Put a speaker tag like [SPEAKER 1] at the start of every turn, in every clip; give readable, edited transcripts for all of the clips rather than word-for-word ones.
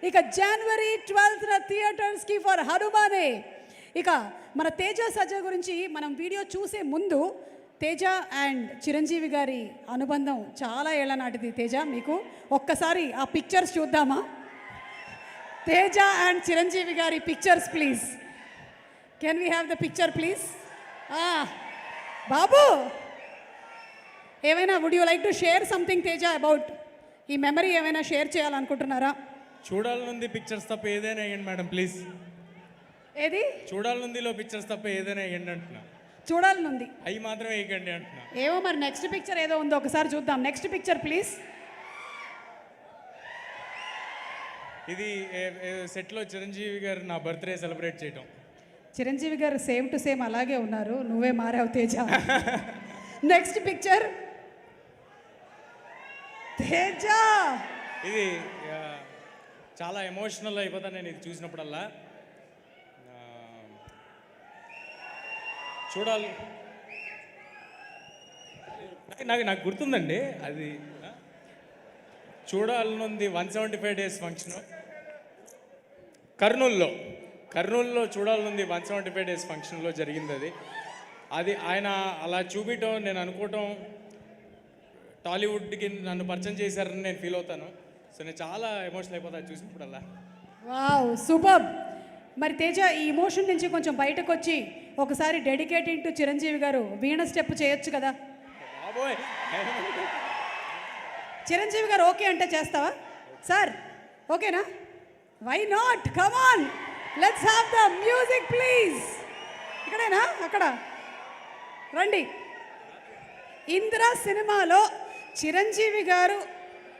[SPEAKER 1] ఇక జనవరి 12న థియేటర్స్కి ఫర్ హనుమానే. ఇక మన తేజ సజ్జా గురించి మనం వీడియో చూసే ముందు తేజ అండ్ చిరంజీవి గారి అనుబంధం చాలా ఏళ్ల నాటిది. తేజ, మీకు ఒక్కసారి ఆ పిక్చర్స్ చూద్దామా? తేజ అండ్ చిరంజీవి గారి pictures please. Can we have the picture please? బాబు, ఏమైనా would you like to share something Teja about ఈ మెమరీ ఏమైనా షేర్ చేయాలనుకుంటున్నారా?
[SPEAKER 2] చూడాలనుంది పిక్చర్స్ తప్ప ఏదైనా వేయండి మేడం ప్లీజ్.
[SPEAKER 1] ఏది
[SPEAKER 2] చూడాలనుందిలో పిక్చర్స్ తప్ప ఏదైనా వేయండి అంటున్నా.
[SPEAKER 1] చూడాలనుంది
[SPEAKER 2] అవి మాత్రం వేయకండి అంటున్నా.
[SPEAKER 1] ఏమో మరి నెక్స్ట్ పిక్చర్ ఏదో ఉందో ఒకసారి చూద్దాం. Next picture please.
[SPEAKER 2] ఇది సెట్లో చిరంజీవి గారు నా బర్త్డే సెలబ్రేట్ చేయటం.
[SPEAKER 1] చిరంజీవి గారు సేమ్ టు సేమ్ అలాగే ఉన్నారు, నువ్వే మారావు తేజ. Next picture Teja.
[SPEAKER 2] ఇది చాలా ఎమోషనల్ అయిపోతాను నేను ఇది చూసినప్పుడల్లా. చూడాలి నాకు గుర్తుందండి అది. చూడాలనుంది 175 days ఫంక్షన్ కర్నూలులో చూడాలనుంది 175 days ఫంక్షన్లో జరిగింది. అది ఆయన అలా చూపించడం, నేను అనుకోవటం టాలీవుడ్కి నన్ను పరిచయం చేశారని నేను ఫీల్ అవుతాను. సో నేను చాలా ఎమోషనల్ అయిపోతాను చూసినప్పుడల్లా.
[SPEAKER 1] Wow, super. మరి తేజ, ఈ ఇమోషన్ నుంచి కొంచెం బయటకు వచ్చి ఒకసారి డెడికేటింగ్ టు చిరంజీవి గారు వీణ స్టెప్ చేయొచ్చు కదా?
[SPEAKER 2] బాబోయ్,
[SPEAKER 1] చిరంజీవి గారు ఓకే అంటే చేస్తావా సార్? ఓకేనా? Why not, come on, let's have the music please. ఇక్కడేనా? అక్కడ రండి. ఇంద్ర సినిమాలో చిరంజీవి గారు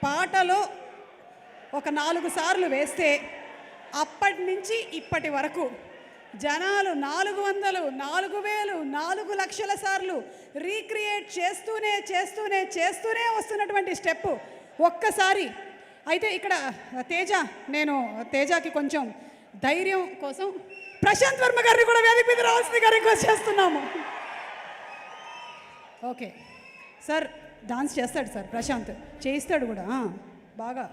[SPEAKER 1] పాటలో ఒక 4 సార్లు వేస్తే అప్పటి నుంచి ఇప్పటి వరకు జనాలు 400, 4000, 4 లక్షల సార్లు రీక్రియేట్ చేస్తూనే వస్తున్నటువంటి స్టెప్ ఒక్కసారి. అయితే ఇక్కడ తేజ, నేను తేజకి కొంచెం ధైర్యం కోసం ప్రశాంత్ వర్మ గారిని కూడా వేదిక మీద రావాల్సిందిగా రిక్వెస్ట్ చేస్తున్నాము. ఓకే సార్, డాన్స్ చేస్తాడు సార్ ప్రశాంత్, చేయిస్తాడు కూడా బాగా.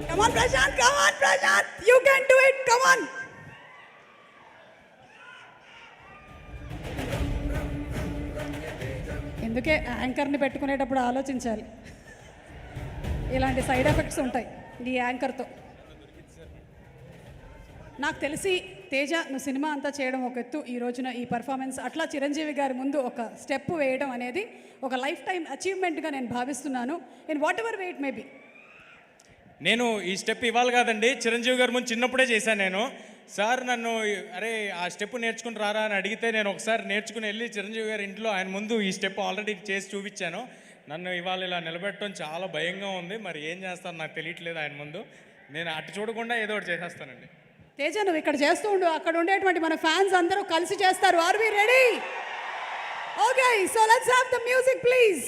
[SPEAKER 1] Come on Prashant, you can do it, come on. ఎందుకే యాంకర్ని పెట్టుకునేటప్పుడు ఆలోచించాలి, ఇలాంటి సైడ్ ఎఫెక్ట్స్ ఉంటాయి ఈ యాంకర్తో. నాకు తెలిసి తేజ, నువ్వు సినిమా అంతా చేయడం ఒక ఎత్తు, ఈ రోజున ఈ పర్ఫార్మెన్స్ అట్లా చిరంజీవి గారి ముందు ఒక స్టెప్ వేయడం అనేది ఒక లైఫ్ టైం అచీవ్మెంట్గా నేను భావిస్తున్నాను. In what ever way it may be.
[SPEAKER 2] నేను ఈ స్టెప్ ఇవ్వాలి కాదండి, చిరంజీవి గారి ముందు చిన్నప్పుడే చేశాను నేను. సార్ నన్ను అరే ఆ స్టెప్ నేర్చుకుని రారా అని అడిగితే నేను ఒకసారి నేర్చుకుని వెళ్ళి చిరంజీవి గారి ఇంట్లో ఆయన ముందు ఈ స్టెప్ ఆల్రెడీ చేసి చూపించాను. నన్ను ఇవాళ ఇలా నిలబెట్టడం చాలా భయంగా ఉంది, మరి ఏం చేస్తాను నాకు తెలియట్లేదు ఆయన ముందు. నేను అటు చూడకుండా ఏదో ఒకటి చేసేస్తానండి.
[SPEAKER 1] తేజ, నువ్వు ఇక్కడ చేస్తూ ఉండు, అక్కడ ఉండేటువంటి మన ఫ్యాన్స్ అందరూ కలిసి చేస్తారు. Are we ready? Okay, so let's have the music please.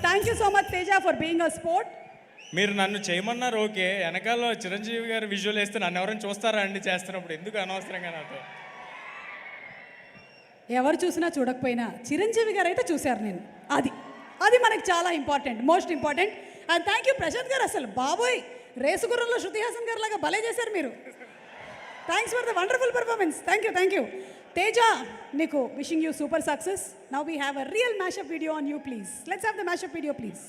[SPEAKER 1] Thank you so much Teja for being a sport.
[SPEAKER 2] మీరు నన్ను చేయమన్నారు ఓకే, వెనకాల చిరంజీవి గారు విజువల్ వేస్తే నన్ను ఎవరైనా చూస్తారా అండి చేస్తున్నప్పుడు? ఎందుకు అనవసరంగా నాతో?
[SPEAKER 1] ఎవరు చూసినా చూడకపోయినా చిరంజీవి గారు అయితే చూశారు నేను. అది మనకి చాలా important, most important. And thank you Prashanth garu, అసలు బాబోయ్ రేసు గుర్రంలో శృతి హాసన్ గారు లాగా భలే చేశారు మీరు. Thanks for the wonderful performance. Thank you Teja, నీకు wishing you super success. Now we have a real mashup video on you please. Let's have the mashup video please.